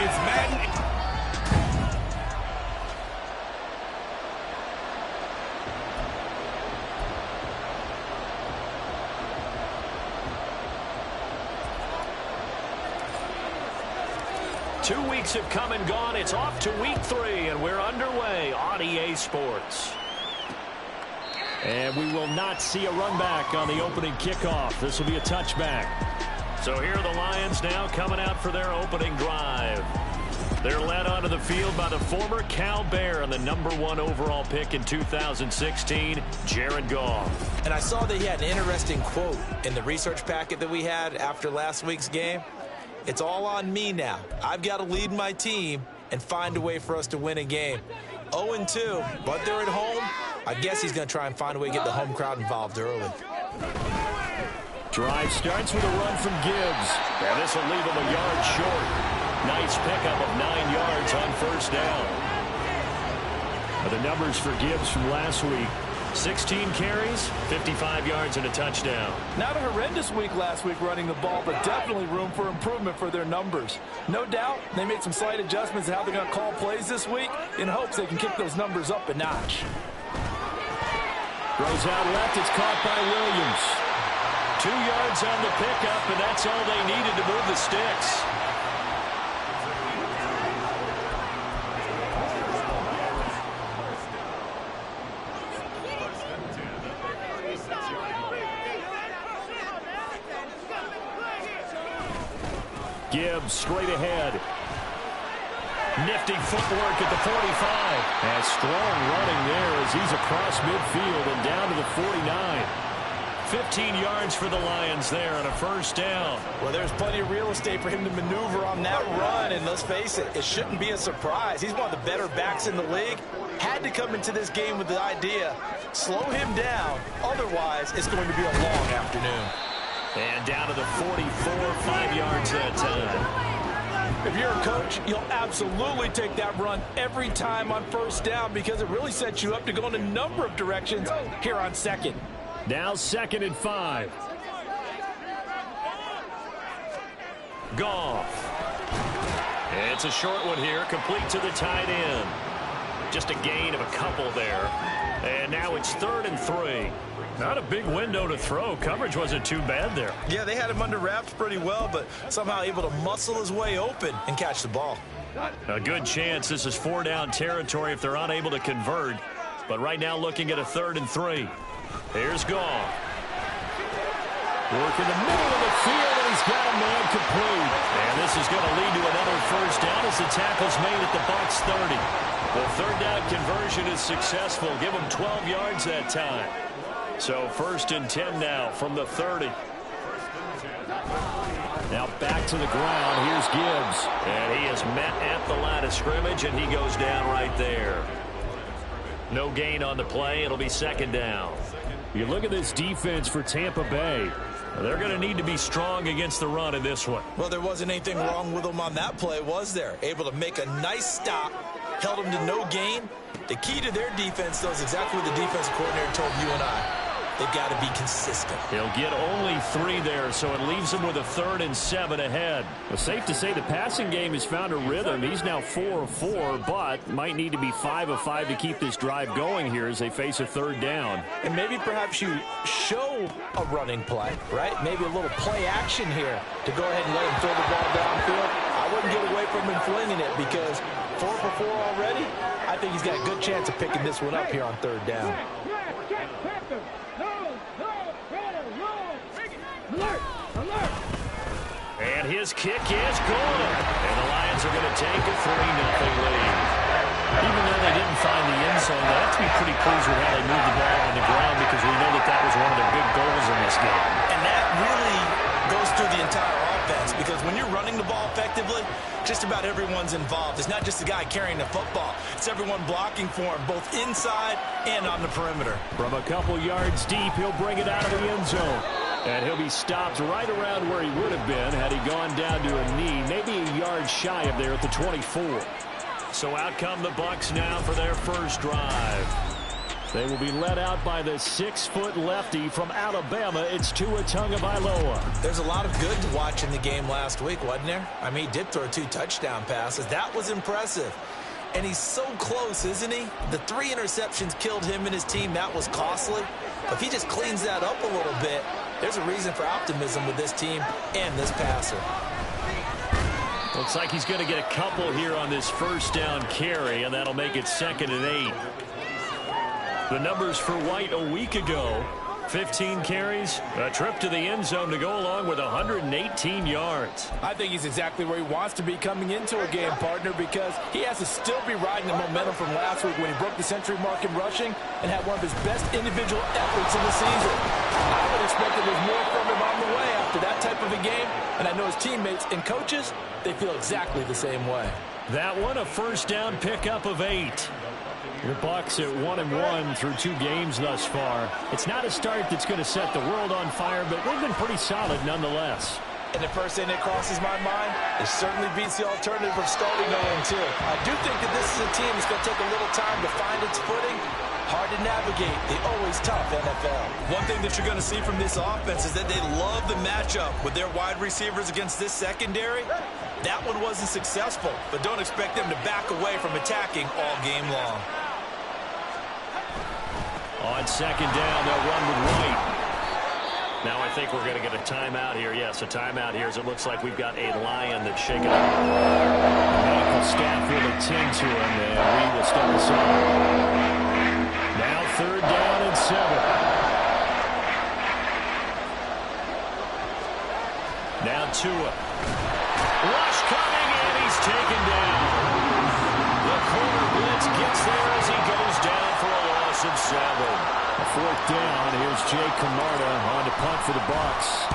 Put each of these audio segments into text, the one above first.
It's Madden. 2 weeks have come and gone. It's off to week 3, and we're underway on EA Sports. And we will not see a run back on the opening kickoff. This will be a touchback. So here are the Lions now coming out for their opening drive. They're led onto the field by the former Cal Bear and the #1 overall pick in 2016, Jared Goff. And I saw that he had an interesting quote in the research packet that we had after last week's game. It's all on me now. I've got to lead my team and find a way for us to win a game. 0-2, but they're at home. I guess he's going to try and find a way to get the home crowd involved early. Drive starts with a run from Gibbs. And this will leave him a yard short. Nice pickup of 9 yards on first down. The numbers for Gibbs from last week. 16 carries, 55 yards, and a touchdown. Not a horrendous week last week running the ball, but definitely room for improvement for their numbers. No doubt they made some slight adjustments to how they're going to call plays this week in hopes they can kick those numbers up a notch. Throws out left. It's caught by Williams. 2 yards on the pickup, and that's all they needed to move the sticks. Gibbs straight ahead. Nifty footwork at the 45. And strong running there as he's across midfield and down to the 49. 15 yards for the Lions there on a first down. Well, there's plenty of real estate for him to maneuver on that run, and let's face it, it shouldn't be a surprise. He's one of the better backs in the league. Had to come into this game with the idea, slow him down, otherwise it's going to be a long afternoon. And down to the 44, 5 yards that time. If you're a coach, you'll absolutely take that run every time on first down because it really sets you up to go in a number of directions here on second. Now 2nd and 5. Goff. It's a short one here, complete to the tight end. Just a gain of a couple there. And now it's 3rd and 3. Not a big window to throw. Coverage wasn't too bad there. Yeah, they had him under wraps pretty well, but somehow able to muscle his way open and catch the ball. A good chance this is 4-down territory if they're unable to convert. But right now looking at a 3rd and 3. Here's Goff. Work in the middle of the field, and he's got a man complete. And this is going to lead to another first down as the tackle's made at the Bucs 30. The 3rd down conversion is successful. Give them 12 yards that time. So 1st and 10 now from the 30. Now back to the ground. Here's Gibbs. And he is met at the line of scrimmage, and he goes down right there. No gain on the play. It'll be 2nd down. You look at this defense for Tampa Bay. They're going to need to be strong against the run in this one. Well, there wasn't anything wrong with them on that play, was there? Able to make a nice stop, held them to no gain. The key to their defense, though, is exactly what the defensive coordinator told you and I. They've got to be consistent. He'll get only 3 there, so it leaves him with a 3rd and 7 ahead. Well, safe to say the passing game has found a rhythm. He's now 4 of 4, but might need to be 5 of 5 to keep this drive going here as they face a 3rd down. And maybe perhaps you show a running play, right? Maybe a little play action here to go ahead and let him throw the ball downfield. I wouldn't get away from him flinging it because 4 for 4 already. I think he's got a good chance of picking this one up here on 3rd down. And his kick is good. And the Lions are going to take a 3-0 lead. Even though they didn't find the end zone, they have to be pretty pleased with how they moved the ball on the ground because we know that that was one of their big goals in this game. And that really goes through the entire offense because when you're running the ball effectively, just about everyone's involved. It's not just the guy carrying the football. It's everyone blocking for him, both inside and on the perimeter. From a couple yards deep, he'll bring it out of the end zone. And he'll be stopped right around where he would have been had he gone down to a knee, maybe a yard shy of there at the 24. So out come the Bucs now for their first drive. They will be led out by the 6-foot lefty from Alabama. It's Tua Tagovailoa. There's a lot of good to watch in the game last week, wasn't there? I mean, he did throw 2 touchdown passes. That was impressive. And he's so close, isn't he? The 3 interceptions killed him and his team. That was costly. If he just cleans that up a little bit, there's a reason for optimism with this team and this passer. Looks like he's going to get a couple here on this first down carry, and that'll make it 2nd and 8. The numbers for White a week ago: 15 carries, a trip to the end zone to go along with 118 yards. I think he's exactly where he wants to be coming into a game, partner, because he has to still be riding the momentum from last week when he broke the century mark in rushing and had one of his best individual efforts in the season. I would expect that there's more from him on the way after that type of a game, and I know his teammates and coaches, they feel exactly the same way. That one, a first down pickup of 8. The Bucs at 1-1 through 2 games thus far. It's not a start that's going to set the world on fire, but they've been pretty solid nonetheless. And the first thing that crosses my mind, it certainly beats the alternative of starting 0-2. I do think that this is a team that's going to take a little time to find its footing. Hard to navigate the always tough NFL. One thing that you're going to see from this offense is that they love the matchup with their wide receivers against this secondary. That one wasn't successful, but don't expect them to back away from attacking all game long. On 2nd down, they'll run with White. Now I think we're going to get a timeout here. Yes, a timeout here as it looks like we've got a Lion that's shaken up. The medical staff will attend to him, and we will step aside. Now 3rd down and 7. Now Tua. Rush coming, and he's taken down. The corner blitz gets there as he goes down for a loss of 7. A 4th down. Here's Jake Camarda on to punt for the Bucs.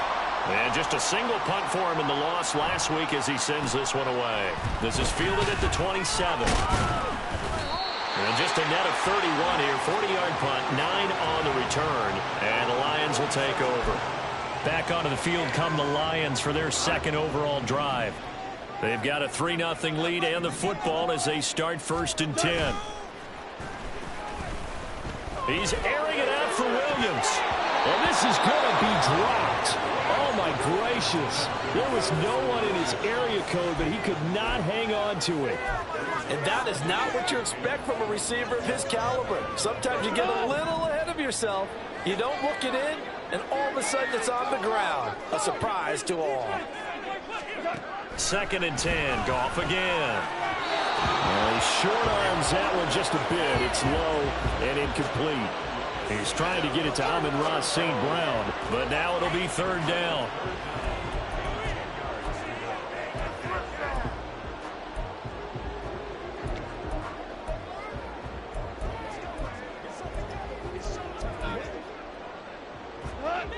And just a single punt for him in the loss last week as he sends this one away. This is fielded at the 27. And just a net of 31 here. 40-yard punt, 9 on the return. And the Lions will take over. Back onto the field come the Lions for their 2nd overall drive. They've got a 3-0 lead and the football as they start 1st and 10. He's airing it out for Williams. And this is going to be dropped. Oh, my gracious. There was no one in his area code, but he could not hang on to it. And that is not what you expect from a receiver of his caliber. Sometimes you get a little ahead of yourself. You don't look it in, and all of a sudden it's on the ground. A surprise to all. 2nd and 10. Goff again. He short arms that one just a bit. It's low and incomplete. He's trying to get it to Amon-Ra St. Brown, but now it'll be 3rd down.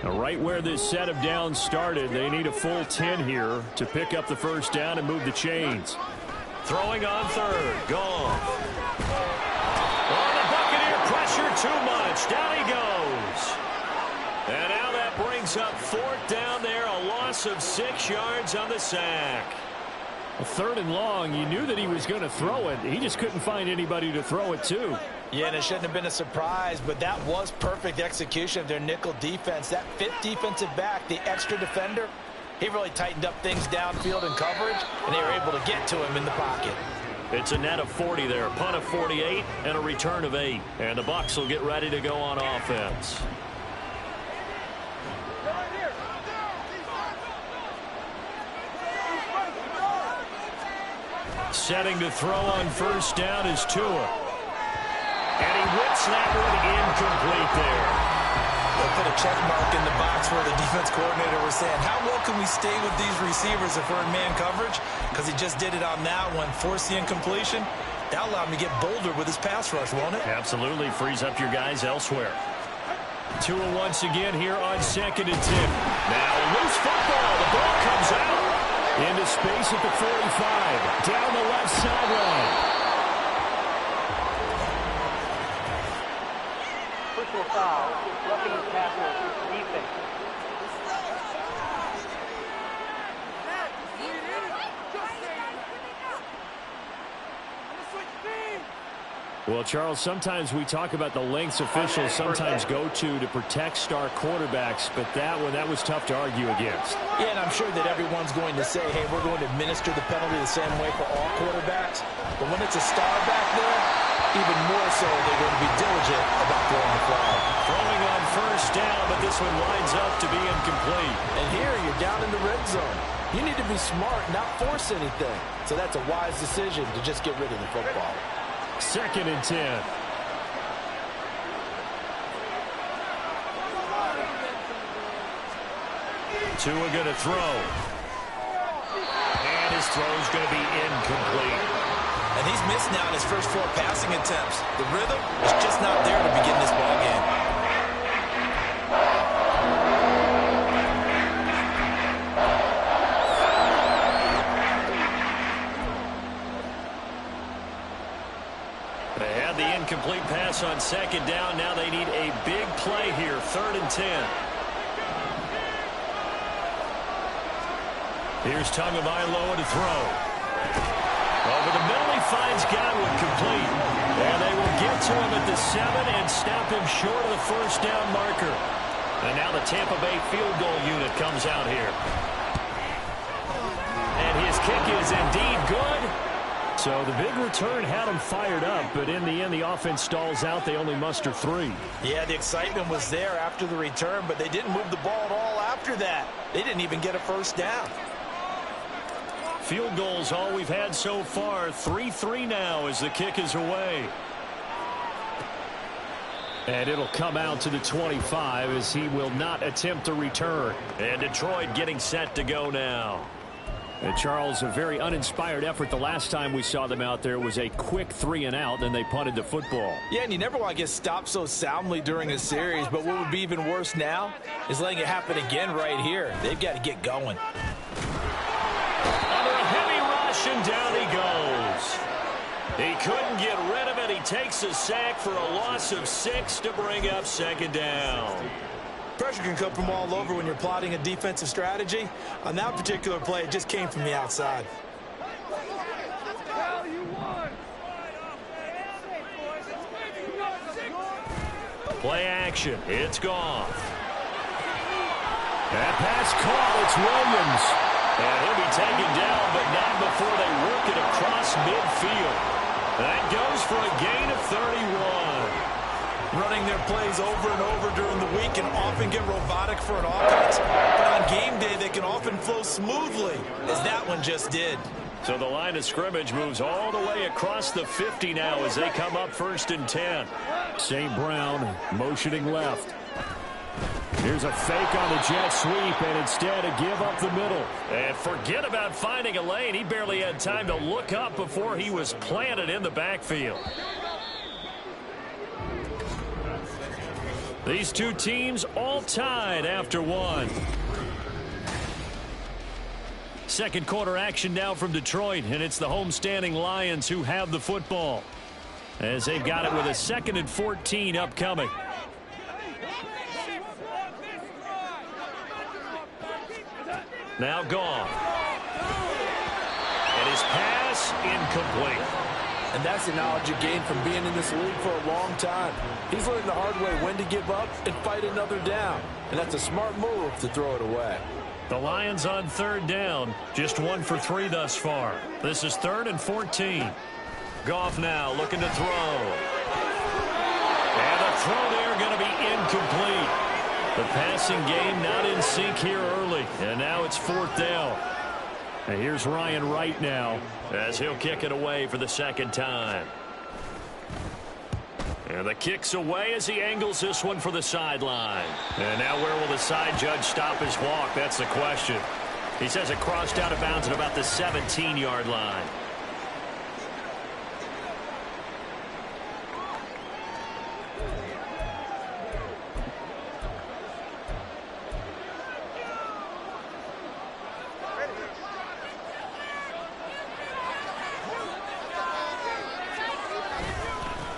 Now, right where this set of downs started, they need a full 10 here to pick up the first down and move the chains. Throwing on 3rd. Goff. Oh, the Buccaneer pressure too much. Down he goes. And now that brings up 4th down there. A loss of 6 yards on the sack. A 3rd and long. You knew that he was going to throw it. He just couldn't find anybody to throw it to. Yeah, and it shouldn't have been a surprise, but that was perfect execution of their nickel defense. That 5th defensive back, the extra defender, he really tightened up things downfield in coverage, and they were able to get to him in the pocket. It's a net of 40 there, punt of 48, and a return of 8. And the Bucs will get ready to go on offense. Setting to throw on first down is Tua. And he whips that one incomplete there. They'll put a check mark in the box where the defense coordinator was saying, how well can we stay with these receivers if we're in man coverage? Because he just did it on that one, forced the incompletion. That'll allow him to get bolder with his pass rush, won't it? Absolutely. Frees up your guys elsewhere. Tua once again here on 2nd and 10. Now a loose football. The ball comes out. Into space at the 45. Down the left sideline. Personal foul, roughing the passer, defense. Well, Charles, sometimes we talk about the lengths officials sometimes go to protect star quarterbacks, but that was tough to argue against. Yeah, and I'm sure that everyone's going to say, hey, we're going to administer the penalty the same way for all quarterbacks. But when it's a star back there, even more so, they're going to be diligent about throwing the flag. Throwing on first down, but this one lines up to be incomplete. And here, you're down in the red zone. You need to be smart, not force anything. So that's a wise decision to just get rid of the football. 2nd and 10. Tua going to throw. And his throw's going to be incomplete. And he's missed now in his first 4 passing attempts. The rhythm is just not there to begin this ball game. They had the incomplete pass on 2nd down. Now they need a big play here. 3rd and 10. Here's Tagovailoa to throw. Over the middle, he finds Godwin complete. And they will get to him at the 7 and stop him short of the first down marker. And now the Tampa Bay field goal unit comes out here. And his kick is indeed good. So the big return had them fired up, but in the end, the offense stalls out. They only muster 3. Yeah, the excitement was there after the return, but they didn't move the ball at all after that. They didn't even get a first down. Field goals all we've had so far. 3-3 now as the kick is away. And it'll come out to the 25 as he will not attempt a return. And Detroit getting set to go now. And Charles, a very uninspired effort the last time we saw them out there was a quick 3-and-out, then they punted the football. Yeah, and you never want to get stopped so soundly during a series, but what would be even worse now is letting it happen again right here. They've got to get going. Under a heavy rush, and down he goes. He couldn't get rid of it. He takes a sack for a loss of 6 to bring up 2nd down. Pressure can come from all over when you're plotting a defensive strategy. On that particular play, it just came from the outside. Play action. It's gone. That pass caught. It's Williams. And he'll be taken down, but not before they work it across midfield. That goes for a gain of 31. Running their plays over and over during the week can often get robotic for an offense, but on game day they can often flow smoothly, as that one just did. So the line of scrimmage moves all the way across the 50 now as they come up 1st and 10. St. Brown motioning left. Here's a fake on the jet sweep, and instead a give up the middle. And forget about finding a lane. He barely had time to look up before he was planted in the backfield. These two teams all tied after 1. 2nd quarter action now from Detroit, and it's the homestanding Lions who have the football as they've got it with a 2nd and 14 upcoming. Now gone. And his pass incomplete. And that's the knowledge you gain from being in this league for a long time. He's learned the hard way when to give up and fight another down. And that's a smart move to throw it away. The Lions on 3rd down. Just 1 for 3 thus far. This is 3rd and 14. Goff now looking to throw. And the throw there going to be incomplete. The passing game not in sync here early. And now it's 4th down. And here's Ryan Wright now as he'll kick it away for the 2nd time. And the kick's away as he angles this one for the sideline. And now where will the side judge stop his walk? That's the question. He says it crossed out of bounds at about the 17-yard line.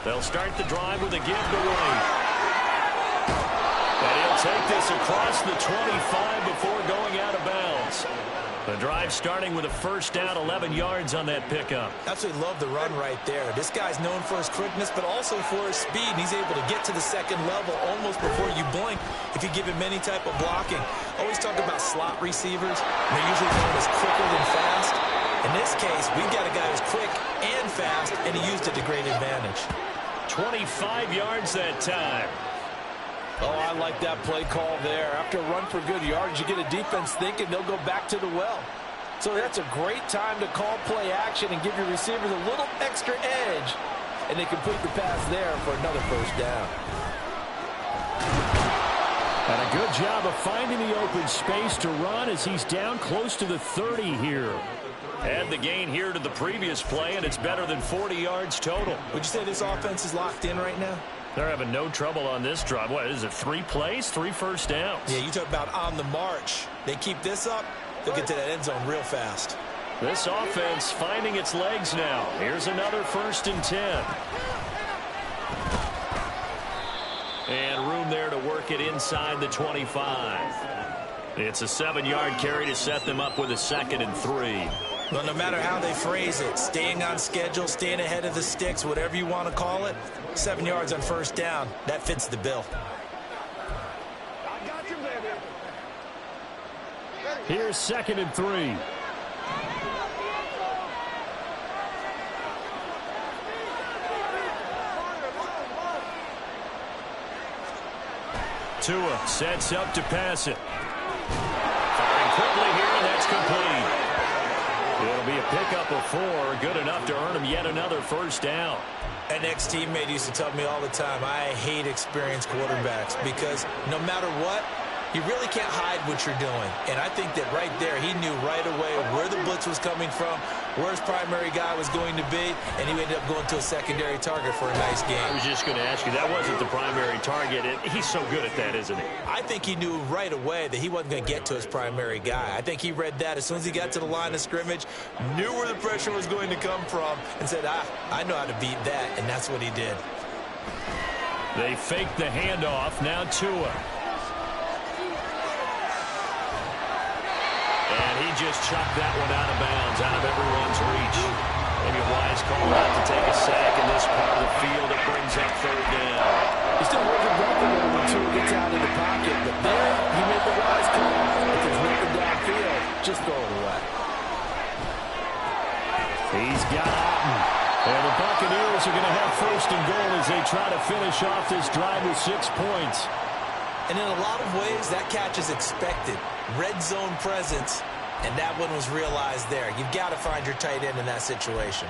They'll start the drive with a give to White. And he'll take this across the 25 before going out of bounds. The drive starting with a first down, 11 yards on that pickup. Absolutely love the run right there. This guy's known for his quickness, but also for his speed. And he's able to get to the second level almost before you blink if you give him any type of blocking. Always talk about slot receivers. They're usually known as quicker than fast. In this case, we've got a guy who's quick and fast, and he used it to great advantage. 25 yards that time. Oh, I like that play call there. After a run for good yards, you get a defense thinking they'll go back to the well. So that's a great time to call play action and give your receivers a little extra edge. And they complete the pass there for another first down. And a good job of finding the open space to run as he's down close to the 30 here. Add the gain here to the previous play, and it's better than 40 yards total. Would you say this offense is locked in right now? They're having no trouble on this drive. What is it, 3 plays, 3 first downs? Yeah, you talk about on the march. They keep this up, they'll get to that end zone real fast. This offense finding its legs now. Here's another 1st and 10. And room there to work it inside the 25. It's a 7-yard carry to set them up with a 2nd and 3. Well, no matter how they phrase it, staying on schedule, staying ahead of the sticks, whatever you want to call it, 7 yards on first down, that fits the bill. Here's 2nd and 3. Tua sets up to pass it. Firing quickly here, and that's complete. It'll be a pickup of 4, good enough to earn him yet another first down. An ex-teammate used to tell me all the time, I hate experienced quarterbacks because no matter what, you really can't hide what you're doing. And I think that right there, he knew right away where the blitz was coming from, where his primary guy was going to be, and he ended up going to a secondary target for a nice game. I was just going to ask you, that wasn't the primary target. He's so good at that, isn't he? I think he knew right away that he wasn't going to get to his primary guy. I think he read that as soon as he got to the line of scrimmage, knew where the pressure was going to come from, and said, I know how to beat that, and that's what he did. They fake the handoff, now Tua. And he just chucked that one out of bounds, out of everyone's reach. Maybe Wise called out to take a sack in this part of the field. It brings up 3rd down. He still holds a breath a little when Tua gets out of the pocket, but there he made the wise call. If there's nothing downfield, just throw it away. He's got Otten. And the Buccaneers are going to have 1st and goal as they try to finish off this drive with 6 points. And in a lot of ways, that catch is expected. Red zone presence, and that one was realized there. You've got to find your tight end in that situation.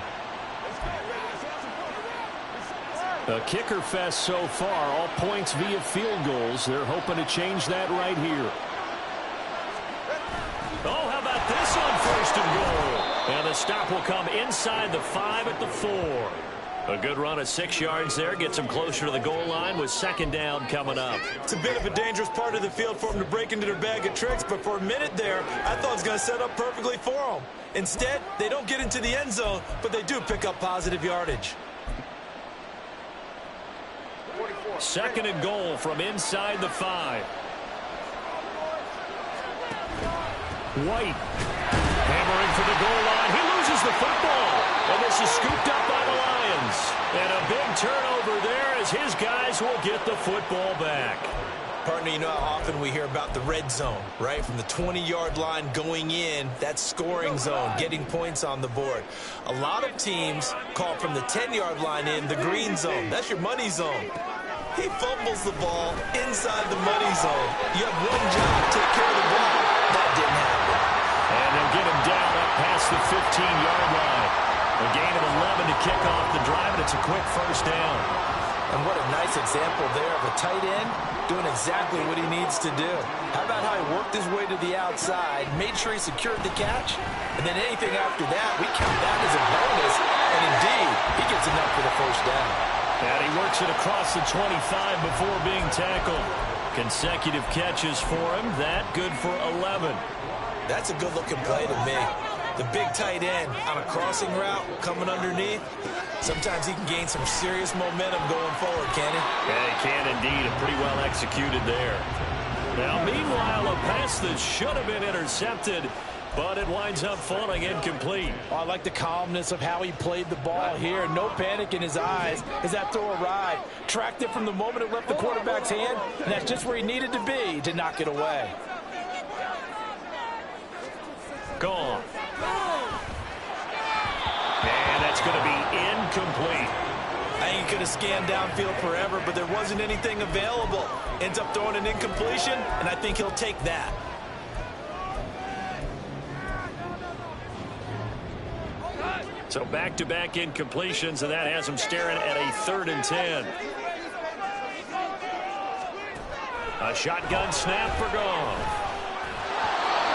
A kicker fest so far, all points via field goals. They're hoping to change that right here. Oh, how about this on 1st and goal? And the stop will come inside the 5 at the 4. A good run of 6 yards there gets him closer to the goal line with 2nd down coming up. It's a bit of a dangerous part of the field for him to break into their bag of tricks, but for a minute there, I thought it was going to set up perfectly for him. Instead, they don't get into the end zone, but they do pick up positive yardage. 2nd and goal from inside the 5. White hammering for the goal line. He loses the football, and this is scooped up by the Lions. And a big turnover there as his guys will get the football back. Partner, you know how often we hear about the red zone, right? From the 20-yard line going in, that scoring zone, getting points on the board. A lot of teams call from the 10-yard line in the green zone. That's your money zone. He fumbles the ball inside the money zone. You have one job, take care of the ball. That didn't happen. And they'll get him down up past the 15-yard line. A gain of 11 to kick off the drive, and it's a quick first down. And what a nice example there of a tight end doing exactly what he needs to do. How about how he worked his way to the outside, made sure he secured the catch, and then anything after that, we count that as a bonus. And indeed, he gets enough for the first down. And he works it across the 25 before being tackled. Consecutive catches for him. That good for 11. That's a good-looking play to me. The big tight end on a crossing route coming underneath. Sometimes he can gain some serious momentum going forward, can he? Yeah, he can indeed. And pretty well executed there. Now, meanwhile, a pass that should have been intercepted but it winds up falling incomplete. I like the calmness of how he played the ball here. No panic in his eyes as that throw arrived. Tracked it from the moment it left the quarterback's hand, and that's just where he needed to be to knock it away. Gone. And that's going to be incomplete. I think he could have scanned downfield forever, but there wasn't anything available. Ends up throwing an incompletion, and I think he'll take that. So back-to-back incompletions, and that has him staring at a 3rd and 10. A shotgun snap for Goff.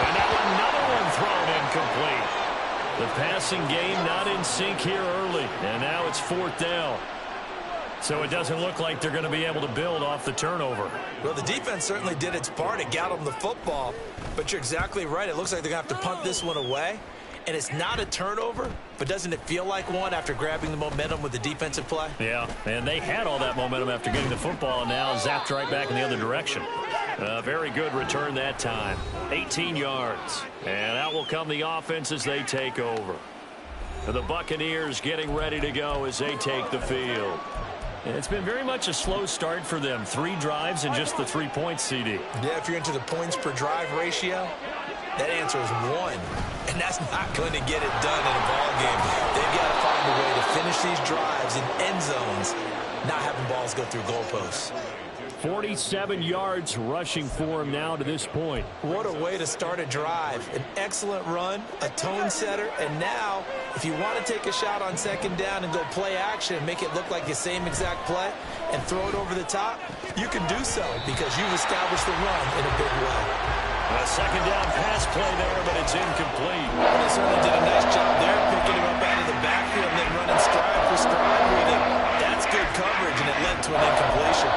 And now another one thrown incomplete. The passing game not in sync here early, and now it's 4th down. So it doesn't look like they're going to be able to build off the turnover. Well, the defense certainly did its part. It got them the football, but you're exactly right. It looks like they're going to have to punt this one away. And it's not a turnover, but doesn't it feel like one after grabbing the momentum with the defensive play? Yeah, and they had all that momentum after getting the football, and now zapped right back in the other direction. Very good return that time. 18 yards. And out will come the offense as they take over. The Buccaneers getting ready to go as they take the field. And it's been very much a slow start for them. 3 drives and just the 3 points, CD. Yeah, if you're into the points per drive ratio, that answer is 1. And that's not going to get it done in a ball game. They've got to find a way to finish these drives in end zones, not having balls go through goalposts. 47 yards rushing for him now to this point. What a way to start a drive. An excellent run, a tone setter, and now if you want to take a shot on 2nd down and go play action and make it look like the same exact play and throw it over the top, you can do so because you've established the run in a big way. A 2nd down pass play there, but it's incomplete. They certainly did a nice job there, picking him up out of the backfield and then running stride for stride with him. That's good coverage, and it led to an incompletion.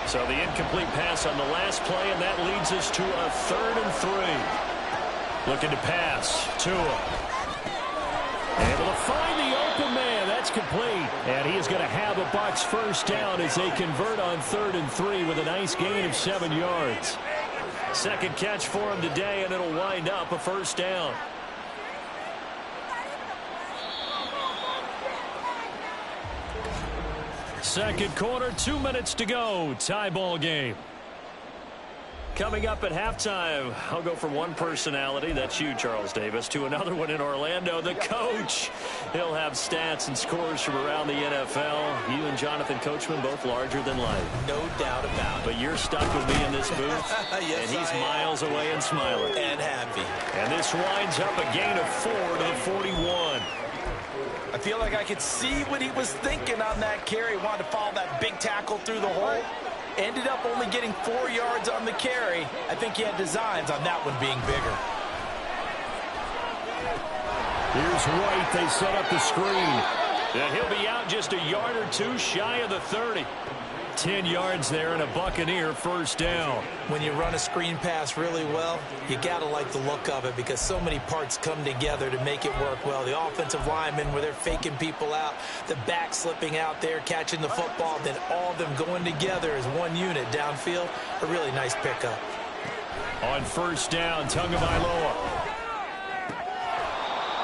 So the incomplete pass on the last play, and that leads us to a 3rd and 3. Looking to pass. Tua. Able to find the open man. That's complete. And he is going to have a Bucs 1st down as they convert on 3rd and 3 with a nice gain of 7 yards. 2nd catch for him today, and it'll wind up a 1st down. Second quarter, 2 minutes to go. Tie ball game. Coming up at halftime, I'll go from one personality, that's you, Charles Davis, to another one in Orlando, the coach. He'll have stats and scores from around the NFL. You and Jonathan Coachman, both larger than life. No doubt about it. But you're stuck with me in this booth, yes, and he's miles away and smiling. And happy. And this winds up a gain of 4 to the 41. I feel like I could see what he was thinking on that carry. Wanted to follow that big tackle through the hole. Ended up only getting 4 yards on the carry. I think he had designs on that one being bigger. Here's White. They set up the screen. And he'll be out just a yard or 2 shy of the 30. 10 yards there and a Buccaneer 1st down. When you run a screen pass really well, you got to like the look of it because so many parts come together to make it work well. The offensive linemen where they're faking people out, the back slipping out there, catching the football, then all of them going together as one unit downfield. A really nice pickup. On 1st down, Tagovailoa.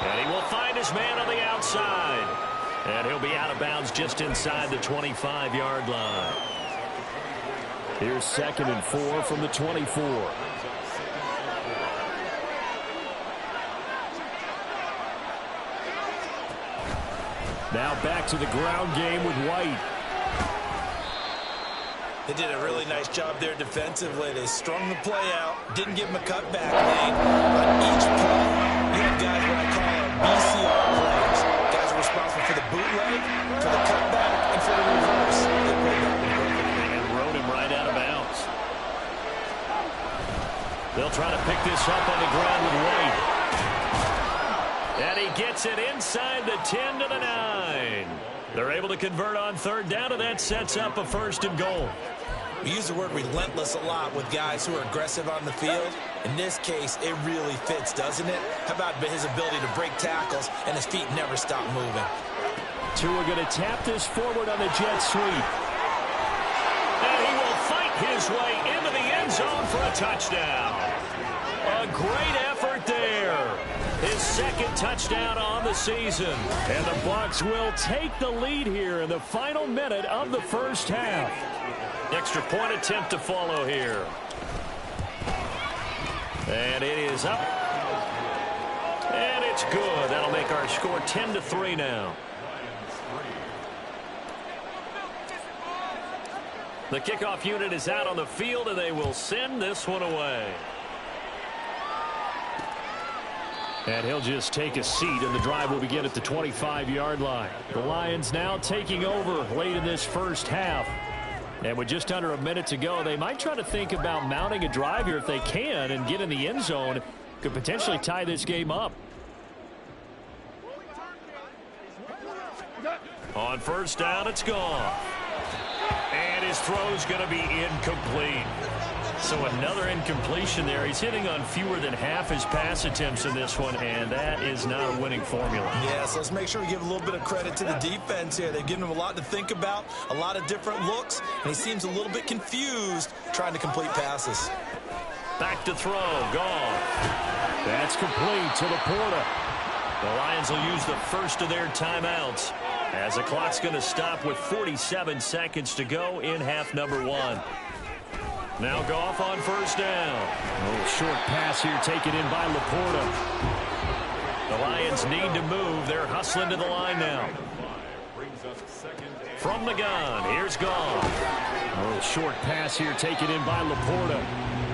And he will find his man on the outside. And he'll be out of bounds just inside the 25-yard line. Here's 2nd and 4 from the 24. Now back to the ground game with White. They did a really nice job there defensively. They strung the play out, didn't give him a cutback lane. On each play, you have guys what I call BCR players. Guys are responsible for the bootleg, for the cutback, and for the reverse. They played that one perfectly. And rode him right out of bounds. They'll try to pick this up on the ground with White. And he gets it inside the 10 to the 9. They're able to convert on 3rd down, and that sets up a 1st and goal. We use the word relentless a lot with guys who are aggressive on the field. In this case, it really fits, doesn't it? How about his ability to break tackles and his feet never stop moving? Tua going to tap this forward on the jet sweep. his way into the end zone for a touchdown. A great effort there. His second touchdown on the season. And the Bucs will take the lead here in the final minute of the first half. Extra point attempt to follow here. And it is up. And it's good. That'll make our score 10-3 now. The kickoff unit is out on the field, and they will send this one away. And he'll just take a seat, and the drive will begin at the 25-yard line. The Lions now taking over late in this first half. And with just under a minute to go, they might try to think about mounting a drive here if they can and get in the end zone. Could potentially tie this game up. On first down, it's gone. And his throw's going to be incomplete. So another incompletion there. He's hitting on fewer than half his pass attempts in this one, and that is not a winning formula. Yeah, so let's make sure we give a little bit of credit to the defense here. They've given him a lot to think about, a lot of different looks, and he seems a little bit confused trying to complete passes. Back to throw. Gone. That's complete to LaPorta. The Lions will use the first of their timeouts as the clock's going to stop with 47 seconds to go in half number one. Now Goff on first down. A little short pass here taken in by LaPorta. The Lions need to move. They're hustling to the line now. From the gun, here's Goff. A little short pass here taken in by LaPorta.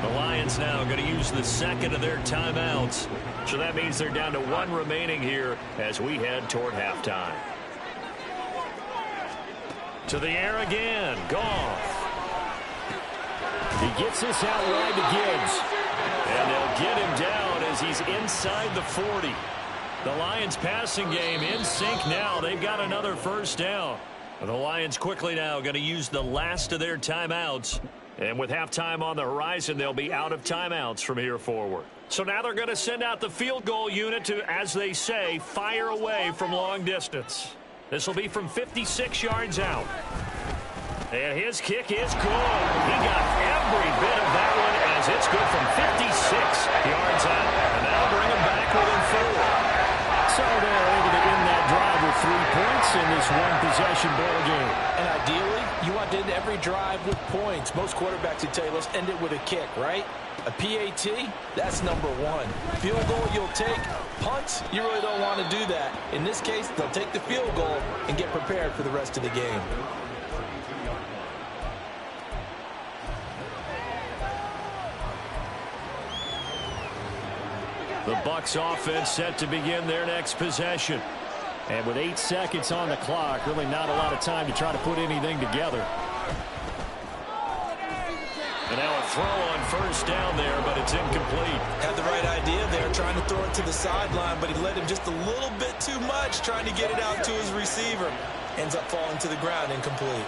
The Lions now going to use the second of their timeouts. So that means they're down to one remaining here as we head toward halftime. To the air again. Goff. He gets this out wide to Gibbs. And they'll get him down as he's inside the 40. The Lions passing game in sync now. They've got another first down. The Lions quickly now going to use the last of their timeouts. And with halftime on the horizon, they'll be out of timeouts from here forward. So now they're going to send out the field goal unit to, as they say, fire away from long distance. This will be from 56 yards out. And his kick is good. He got every bit of that one as it's good from 56 yards out. And that'll bring him back within 4. So they're able to end that drive with 3 points in this one-possession ball game. And ideally, you want to end every drive with points. Most quarterbacks would tell you, let's end it with a kick, right? A PAT, that's number one. Field goal you'll take. Punts, you really don't want to do that. In this case, they'll take the field goal and get prepared for the rest of the game. The Bucs offense set to begin their next possession. And with 8 seconds on the clock, really not a lot of time to try to put anything together. And now a throw on first down there, but it's incomplete. Had the right idea there, trying to throw it to the sideline, but he led him just a little bit too much, trying to get it out to his receiver. Ends up falling to the ground, incomplete.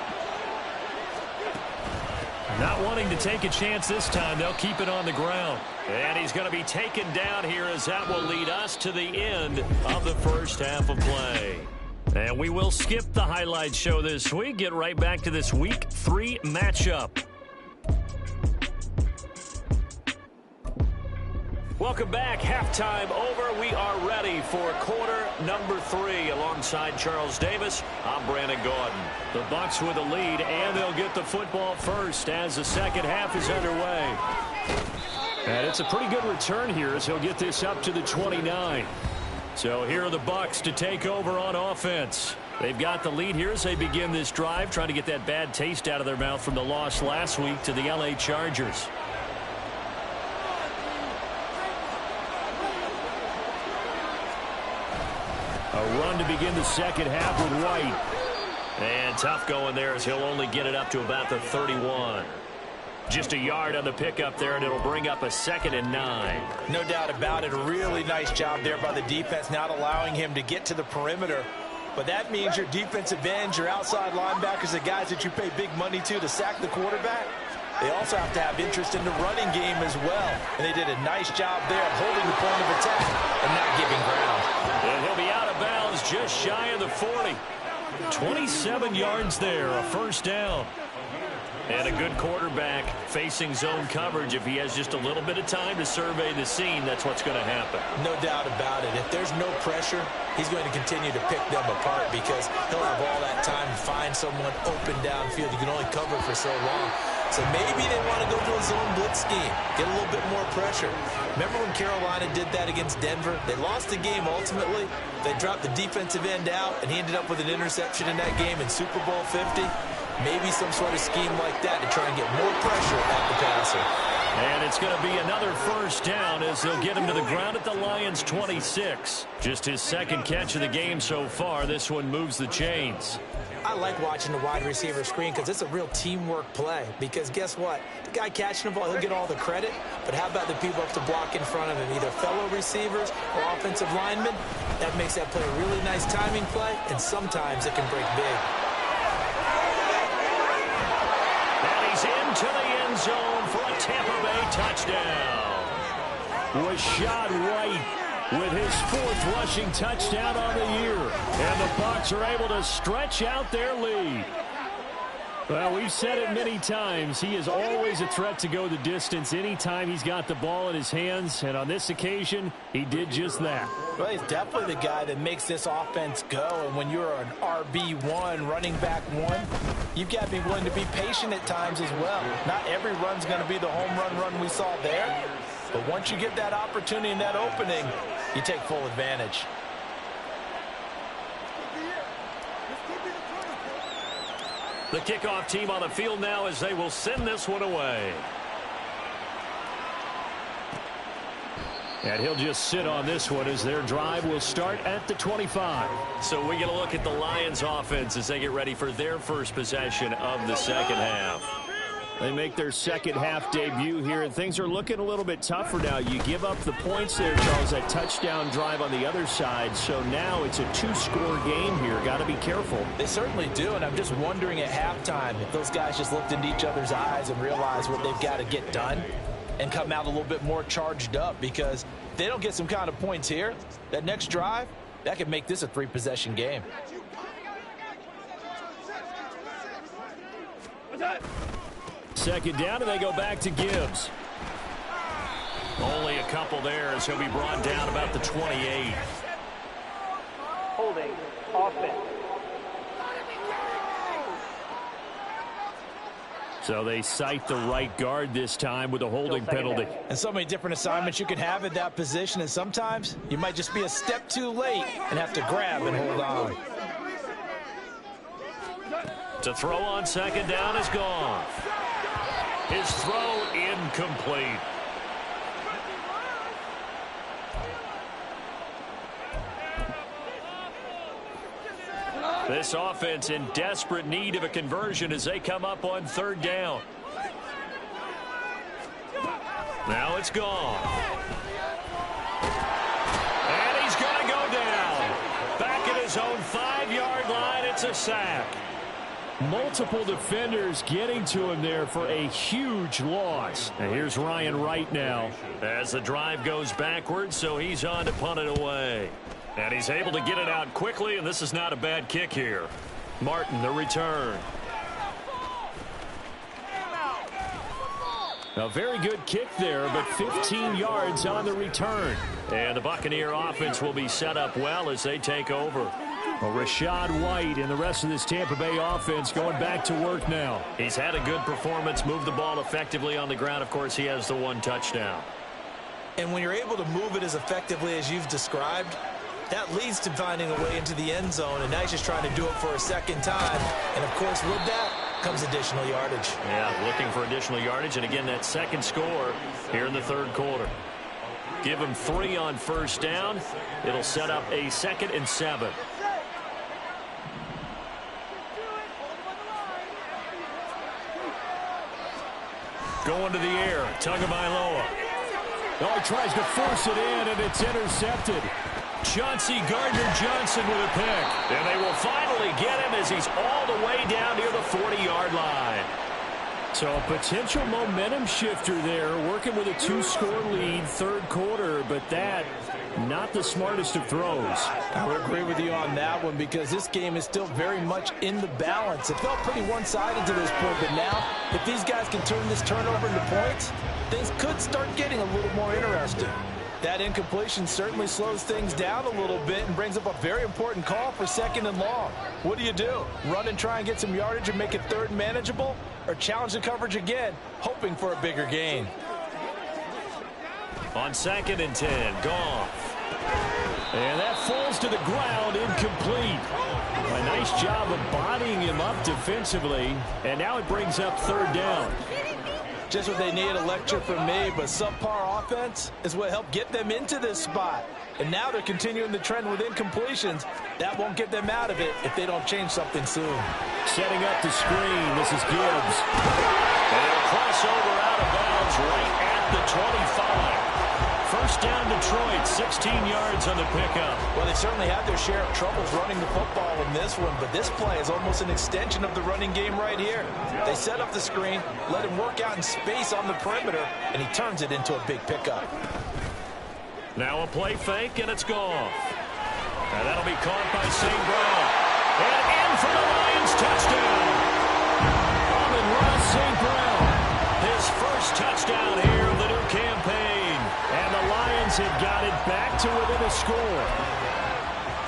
Not wanting to take a chance this time. They'll keep it on the ground. And he's going to be taken down here as that will lead us to the end of the first half of play. And we will skip the highlight show this week. Get right back to this Week 3 matchup. Welcome back. Halftime over. We are ready for quarter number 3. Alongside Charles Davis, I'm Brandon Gaudin. The Bucs with a lead, and they'll get the football first as the second half is underway. And it's a pretty good return here as he'll get this up to the 29. So here are the Bucs to take over on offense. They've got the lead here as they begin this drive, trying to get that bad taste out of their mouth from the loss last week to the LA Chargers. A run to begin the second half with White. And tough going there as he'll only get it up to about the 31. Just a yard on the pickup there, and it'll bring up a 2nd and 9. No doubt about it. A really nice job there by the defense, not allowing him to get to the perimeter. But that means your defensive ends, your outside linebackers, the guys that you pay big money to sack the quarterback, they also have to have interest in the running game as well. And they did a nice job there of holding the point of attack and not giving ground. And he'll be out of bounds just shy of the 40. 27 yards there, a first down. And a good quarterback facing zone coverage. If he has just a little bit of time to survey the scene, that's what's going to happen. No doubt about it. If there's no pressure, he's going to continue to pick them apart because he'll have all that time to find someone open downfield. You can only cover for so long. So maybe they want to go to a zone blitz scheme, get a little bit more pressure. Remember when Carolina did that against Denver? They lost the game ultimately. They dropped the defensive end out, and he ended up with an interception in that game in Super Bowl 50. Maybe some sort of scheme like that to try and get more pressure at the passer. And it's going to be another first down as they'll get him to the ground at the Lions' 26. Just his second catch of the game so far. This one moves the chains. I like watching the wide receiver screen because it's a real teamwork play. Because guess what? The guy catching the ball, he'll get all the credit. But how about the people up to block in front of him, either fellow receivers or offensive linemen? That makes that play a really nice timing play, and sometimes it can break big. Into the end zone for a Tampa Bay touchdown. Rachaad White with his 4th rushing touchdown on the year. And the Bucs are able to stretch out their lead. Well, we've said it many times. He is always a threat to go the distance anytime he's got the ball in his hands. And on this occasion, he did just that. Well, he's definitely the guy that makes this offense go. And when you're an RB1, running back 1, you've got to be willing to be patient at times as well. Not every run's going to be the home run we saw there. But once you get that opportunity and that opening, you take full advantage. The kickoff team on the field now as they will send this one away. And he'll just sit on this one as their drive will start at the 25. So we get a look at the Lions offense as they get ready for their first possession of the second half. They make their second half debut here, and things are looking a little bit tougher now. You give up the points there, Charles, that touchdown drive on the other side. So now it's a 2-score game here. Got to be careful. They certainly do, and I'm just wondering at halftime if those guys just looked into each other's eyes and realized what they've got to get done and come out a little bit more charged up, because if they don't get some kind of points here, that next drive, that could make this a 3-possession game. Second down, and they go back to Gibbs. Only a couple there as he'll be brought down about the 28. Holding, offense. So they cite the right guard this time with a holding penalty. And so many different assignments you can have at that position, and sometimes you might just be a step too late and have to grab and hold on. To throw on second down is gone. His throw incomplete. This offense in desperate need of a conversion as they come up on third down. Now it's gone. And he's going to go down. Back at his own 5-yard line, it's a sack. Multiple defenders getting to him there for a huge loss. And here's Ryan Wright now as the drive goes backwards, so he's on to punt it away. And he's able to get it out quickly, and this is not a bad kick here. Martin, the return. A very good kick there, but 15 yards on the return. And the Buccaneer offense will be set up well as they take over. Well, Rachaad White and the rest of this Tampa Bay offense going back to work now. He's had a good performance, moved the ball effectively on the ground. Of course, he has the 1 touchdown. And when you're able to move it as effectively as you've described, that leads to finding a way into the end zone, and now he's just trying to do it for a second time. And, of course, with that comes additional yardage. Yeah, looking for additional yardage, and again, that second score here in the third quarter. Give him 3 on first down. It'll set up a 2nd and 7. Going to the air, Tagovailoa. Oh, he tries to force it in, and it's intercepted. Chauncey Gardner-Johnson with a pick. And they will finally get him as he's all the way down near the 40-yard line. So a potential momentum shifter there, working with a 2-score lead, third quarter, but that Not the smartest of throws. I would agree with you on that one because this game is still very much in the balance. It felt pretty one-sided to this point, but now if these guys can turn this turnover into points, things could start getting a little more interesting. That incompletion certainly slows things down a little bit and brings up a very important call for 2nd and long. What do? Run and try and get some yardage and make it 3rd and manageable? Or challenge the coverage again, hoping for a bigger gain? On 2nd and 10, Goff. And that falls to the ground, incomplete. A nice job of bodying him up defensively, and now it brings up 3rd down. Just what they need, a lecture from me, but subpar offense is what helped get them into this spot. And now they're continuing the trend with incompletions. That won't get them out of it if they don't change something soon. Setting up the screen, this is Gibbs. And a crossover out of bounds right at the 25. First down Detroit, 16 yards on the pickup. Well, they certainly had their share of troubles running the football in this one, but this play is almost an extension of the running game right here. They set up the screen, let him work out in space on the perimeter, and he turns it into a big pickup. Now a play fake, and it's Goff. And that'll be caught by St. Brown. And in for the Lions, touchdown. Amon-Ra St. Brown, his first touchdown here of the new campaign. And the Lions have got it back to within a score.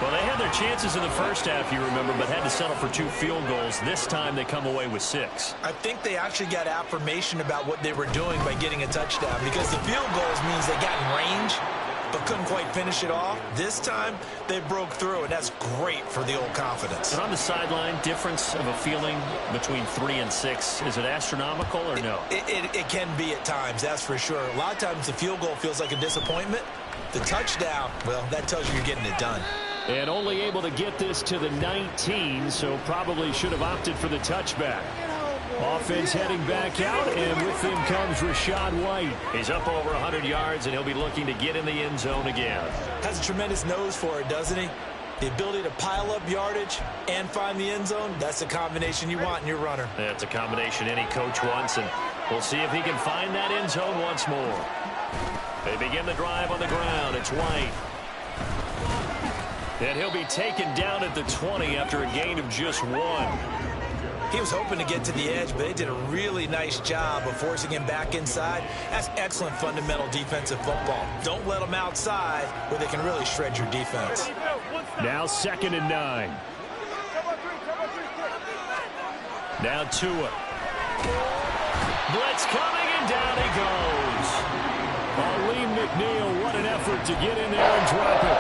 Well, they had their chances in the first half, you remember, but had to settle for 2 field goals. This time they come away with 6. I think they actually got affirmation about what they were doing by getting a touchdown, because the field goals means they got in range but couldn't quite finish it off. This time they broke through, and that's great for the old confidence. And on the sideline, difference of a feeling between 3 and 6, is it astronomical or no? It can be at times, that's for sure. A lot of times the field goal feels like a disappointment. The touchdown, well, that tells you you're getting it done. And only able to get this to the 19, so probably should have opted for the touchback. Offense heading back out, and with him comes Rachaad White. He's up over 100 yards, and he'll be looking to get in the end zone again. Has a tremendous nose for it, doesn't he? The ability to pile up yardage and find the end zone, that's the combination you want in your runner. That's a combination any coach wants, and we'll see if he can find that end zone once more. They begin the drive on the ground. It's White. And he'll be taken down at the 20 after a gain of just 1. He was hoping to get to the edge, but they did a really nice job of forcing him back inside. That's excellent fundamental defensive football. Don't let them outside where they can really shred your defense. Now 2nd and 9. Now Tua. Blitz coming, and down he goes. Lee McNeil, what an effort to get in there and drop it.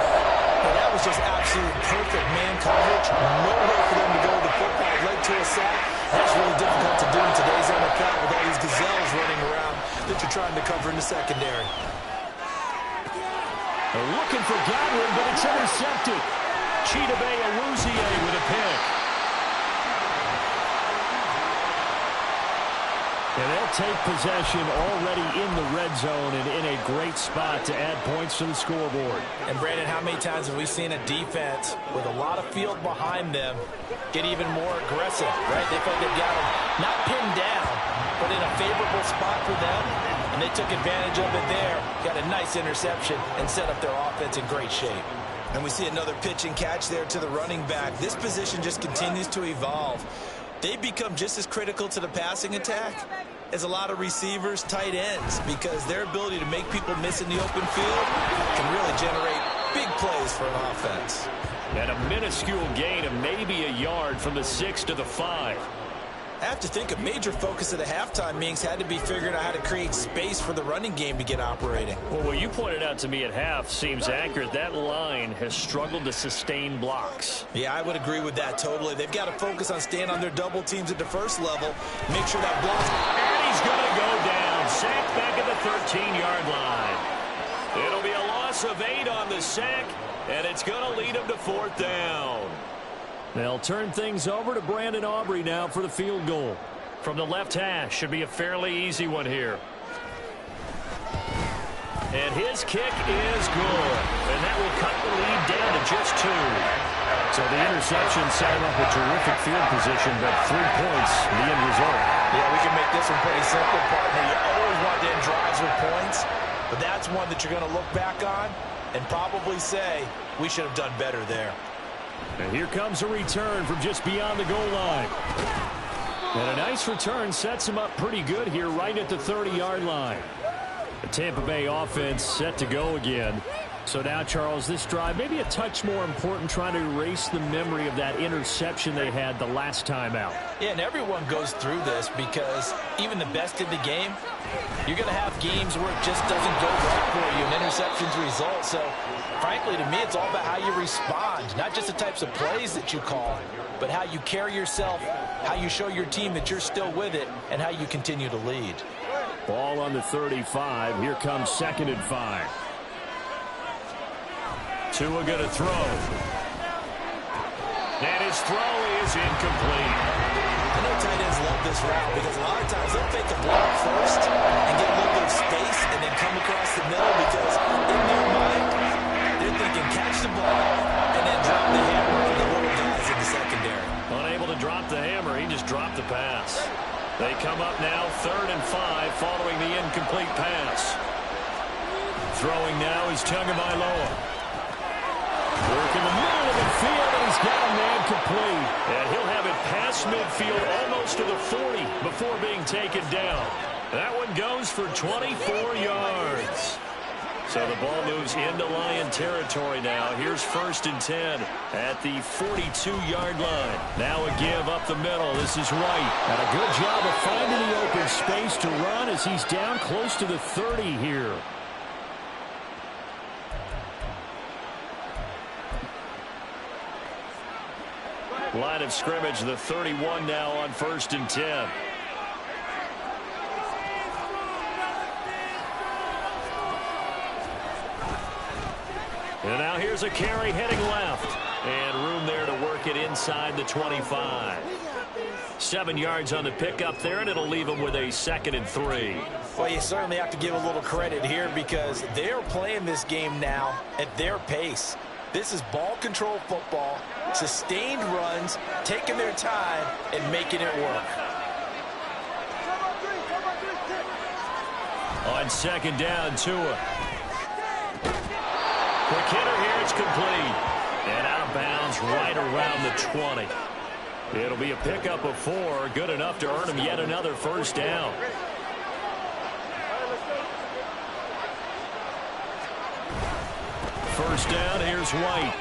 Well, that was just absolute perfect man coverage. No way for them to go to the football. Led to a sack. That's really difficult to do in today's NFL with all these gazelles running around that you're trying to cover in the secondary. They're looking for Godwin, but it's intercepted. Chidobe Awuzie with a pick. And they'll take possession already in the red zone and in a great spot to add points to the scoreboard. And, Brandon, how many times have we seen a defense with a lot of field behind them get even more aggressive, right? They felt they've got them not pinned down, but in a favorable spot for them, and they took advantage of it there, got a nice interception, and set up their offense in great shape. And we see another pitch and catch there to the running back. This position just continues to evolve. They become just as critical to the passing attack as a lot of receivers, tight ends, because their ability to make people miss in the open field can really generate big plays for an offense. And a minuscule gain of maybe a yard from the 6 to the 5. I have to think a major focus of the halftime meetings had to be figuring out how to create space for the running game to get operating. Well, what you pointed out to me at half seems accurate. That line has struggled to sustain blocks. Yeah, I would agree with that totally. They've got to focus on staying on their double teams at the first level, make sure that block. And he's going to go down. Sacked back at the 13-yard line. It'll be a loss of 8 on the sack, and it's going to lead him to 4th down. They'll turn things over to Brandon Aubrey now for the field goal. From the left hash, should be a fairly easy one here. And his kick is good. And that will cut the lead down to just 2. So the interception set him up a terrific field position, but 3 points, the end result. Yeah, we can make this one pretty simple, partner. You always want to end drives with points, but that's one that you're going to look back on and probably say, we should have done better there. And here comes a return from just beyond the goal line. And a nice return sets him up pretty good here right at the 30-yard line. The Tampa Bay offense set to go again. So now, Charles, this drive maybe a touch more important, trying to erase the memory of that interception they had the last time out. Yeah, and everyone goes through this because even the best in the game, you're going to have games where it just doesn't go right for you, and interceptions result. So, frankly, to me, it's all about how you respond, not just the types of plays that you call, but how you carry yourself, how you show your team that you're still with it, and how you continue to lead. Ball on the 35. Here comes 2nd and 5. Tua going to throw. And his throw is incomplete. I know tight ends love this route because a lot of times they'll fake the block first and get a little bit of space and then come across the middle because in their mind, they're thinking catch the ball and then drop the hammer on the little guys in the secondary. Unable to drop the hammer, he just dropped the pass. They come up now 3rd and 5 following the incomplete pass. Throwing now is Tagovailoa. Work in the middle of the field, and he's got a man complete. And he'll have it past midfield almost to the 40 before being taken down. That one goes for 24 yards. So the ball moves into Lion territory now. Here's 1st and 10 at the 42-yard line. Now a give up the middle. This is White. And a good job of finding the open space to run as he's down close to the 30 here. Line of scrimmage, the 31 now on 1st and 10. And now here's a carry heading left. And room there to work it inside the 25. 7 yards on the pickup there, and it'll leave them with a 2nd and 3. Well, you certainly have to give a little credit here because they're playing this game now at their pace. This is ball control football, sustained runs, taking their time, and making it work. On 2nd down, Tua. Quick hitter here, it's complete. And out of bounds right around the 20. It'll be a pickup of 4, good enough to earn him yet another 1st down. First down, here's White.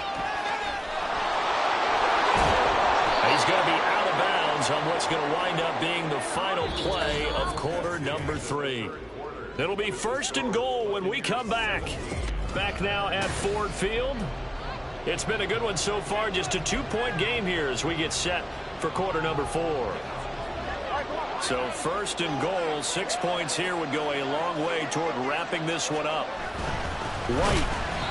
He's going to be out of bounds on what's going to wind up being the final play of quarter number 3. It'll be 1st and goal when we come back. Back now at Ford Field. It's been a good one so far, just a 2-point game here as we get set for quarter number 4. So 1st and goal, 6 points here would go a long way toward wrapping this one up. White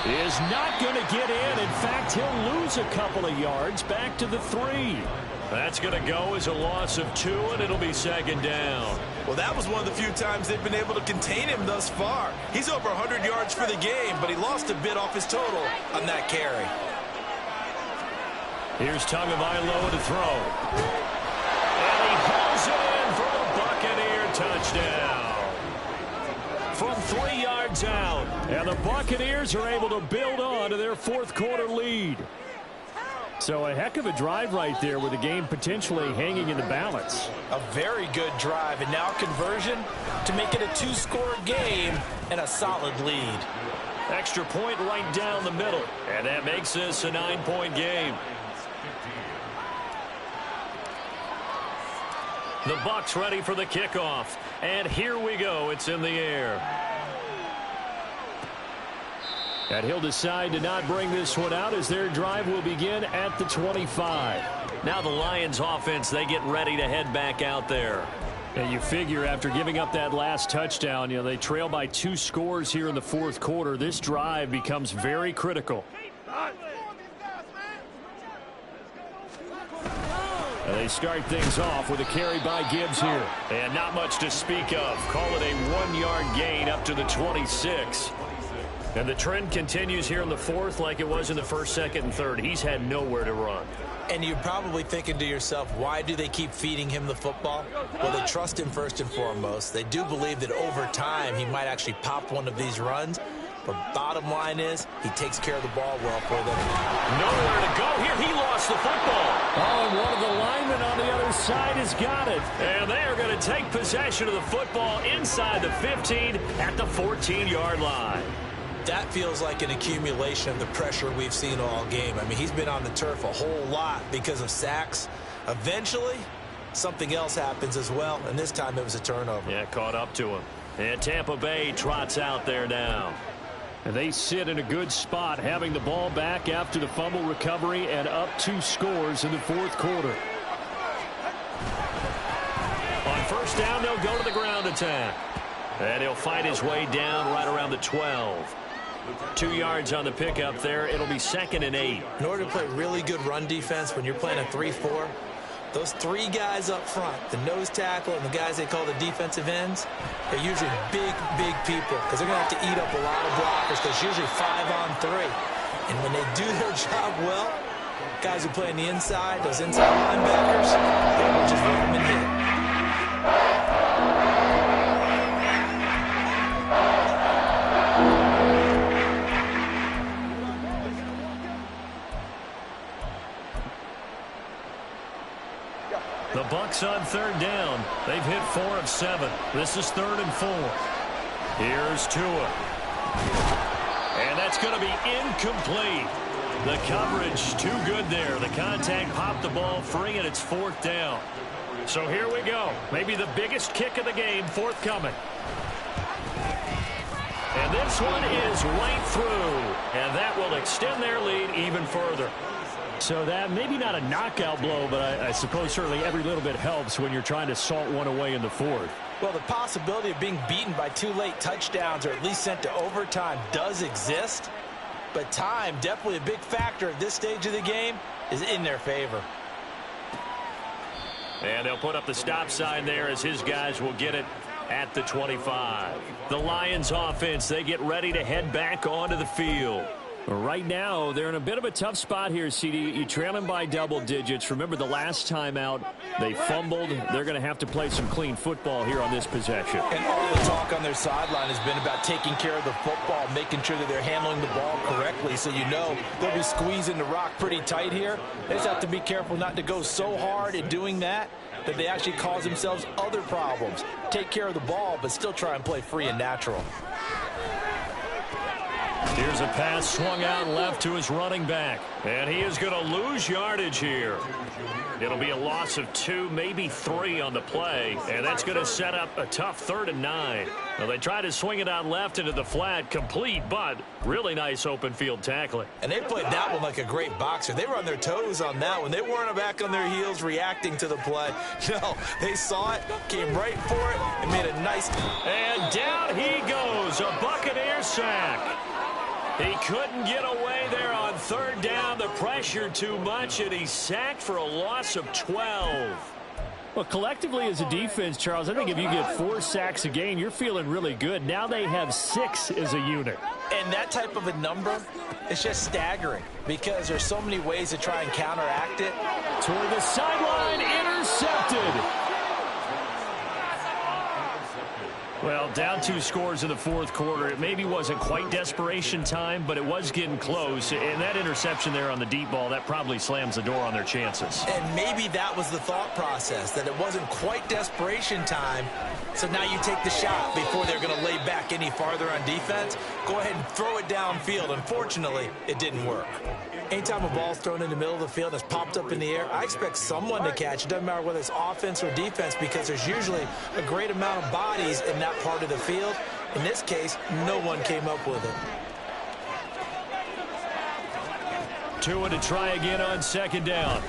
is not going to get in. In fact, he'll lose a couple of yards back to the 3. That's going to go as a loss of 2, and it'll be 2nd down. Well, that was one of the few times they've been able to contain him thus far. He's over 100 yards for the game, but he lost a bit off his total on that carry. Here's Tagovailoa to throw. And he hauls it in for the Buccaneer touchdown. From 3 yards out. And the Buccaneers are able to build on to their 4th quarter lead. So a heck of a drive right there with the game potentially hanging in the balance. A very good drive, and now conversion to make it a 2-score game and a solid lead. Extra point right down the middle, and that makes this a 9-point game. The Bucs ready for the kickoff, and here we go. It's in the air. And he'll decide to not bring this one out as their drive will begin at the 25. Now the Lions offense, they get ready to head back out there. And you figure after giving up that last touchdown, they trail by 2 scores here in the 4th quarter. This drive becomes very critical. And they start things off with a carry by Gibbs here. And not much to speak of. Call it a 1-yard gain up to the 26. And the trend continues here in the 4th like it was in the 1st, 2nd, and 3rd. He's had nowhere to run. And you're probably thinking to yourself, why do they keep feeding him the football? Well, they trust him first and foremost. They do believe that over time he might actually pop one of these runs. But bottom line is, he takes care of the ball well for them. Nowhere to go here. He lost the football. Oh, and one of the linemen on the other side has got it. And they are going to take possession of the football inside the 15 at the 14-yard line. That feels like an accumulation of the pressure we've seen all game. I mean, he's been on the turf a whole lot because of sacks. Eventually, something else happens as well, and this time it was a turnover. Yeah, caught up to him. And Tampa Bay trots out there now. And they sit in a good spot, having the ball back after the fumble recovery and up 2 scores in the fourth quarter. On first down, they'll go to the ground attack. And he'll fight his way down right around the 12. 2 yards on the pickup there. It'll be 2nd and 8. In order to play really good run defense when you're playing a 3-4, those 3 guys up front, the nose tackle and the guys they call the defensive ends, they're usually big people because they're going to have to eat up a lot of blockers because it's usually 5-on-3. And when they do their job well, guys who play on the inside, those inside linebackers, they will just run them and hit. The Bucs on 3rd down. They've hit 4 of 7. This is 3rd and 4. Here's Tua. And that's going to be incomplete. The coverage too good there. The contact popped the ball free, and it's 4th down. So here we go. Maybe the biggest kick of the game forthcoming. And this one is right through. And that will extend their lead even further. So that maybe not a knockout blow, but I suppose certainly every little bit helps when you're trying to salt one away in the fourth. Well, the possibility of being beaten by 2 late touchdowns or at least sent to overtime does exist. But time, definitely a big factor at this stage of the game, is in their favor. And they'll put up the stop sign there as his guys will get it at the 25. The Lions offense, they get ready to head back onto the field. Right now, they're in a bit of a tough spot here, CD. You trail them by double digits. Remember the last time out, they fumbled. They're going to have to play some clean football here on this possession. And all the talk on their sideline has been about taking care of the football, making sure that they're handling the ball correctly. So you know they'll be squeezing the rock pretty tight here. They just have to be careful not to go so hard in doing that they actually cause themselves other problems. Take care of the ball, but still try and play free and natural. Here's a pass swung out left to his running back. And he is going to lose yardage here. It'll be a loss of 2, maybe 3 on the play. And that's going to set up a tough 3rd and 9. Well, they try to swing it out left into the flat, complete, but really nice open field tackling. And they played that one like a great boxer. They were on their toes on that one. They weren't back on their heels reacting to the play. No, they saw it, came right for it, and made a nice... And down he goes, a Buccaneer sack. He couldn't get away there on 3rd down. The pressure too much, and he's sacked for a loss of 12. Well, collectively as a defense, Charles, I think if you get 4 sacks a game, you're feeling really good. Now they have 6 as a unit. And that type of a number is just staggering because there's so many ways to try and counteract it. Toward the sideline, intercepted. Well, down 2 scores in the fourth quarter. It maybe wasn't quite desperation time, but it was getting close. And that interception there on the deep ball, that probably slams the door on their chances. And maybe that was the thought process, that it wasn't quite desperation time. So now you take the shot before they're going to lay back any farther on defense. Go ahead and throw it downfield. Unfortunately, it didn't work. Anytime a ball's thrown in the middle of the field and it's popped up in the air, I expect someone to catch. It doesn't matter whether it's offense or defense because there's usually a great amount of bodies in that part of the field. In this case, no one came up with it. Tua to try again on 2nd down.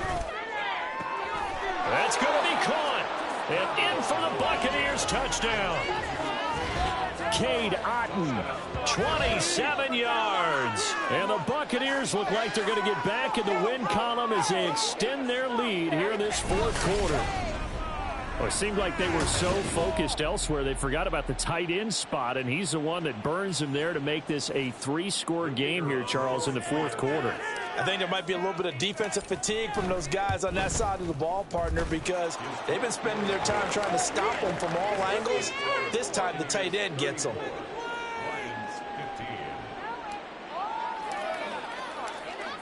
That's going to be caught. And in for the Buccaneers touchdown. Cade Otton, 27 yards. And the Buccaneers look like they're going to get back in the win column as they extend their lead here in this fourth quarter. Well, it seemed like they were so focused elsewhere they forgot about the tight end spot, and he's the one that burns them there to make this a 3-score game here, Charles, in the fourth quarter. I think there might be a little bit of defensive fatigue from those guys on that side of the ball, partner, because they've been spending their time trying to stop them from all angles. This time the tight end gets them.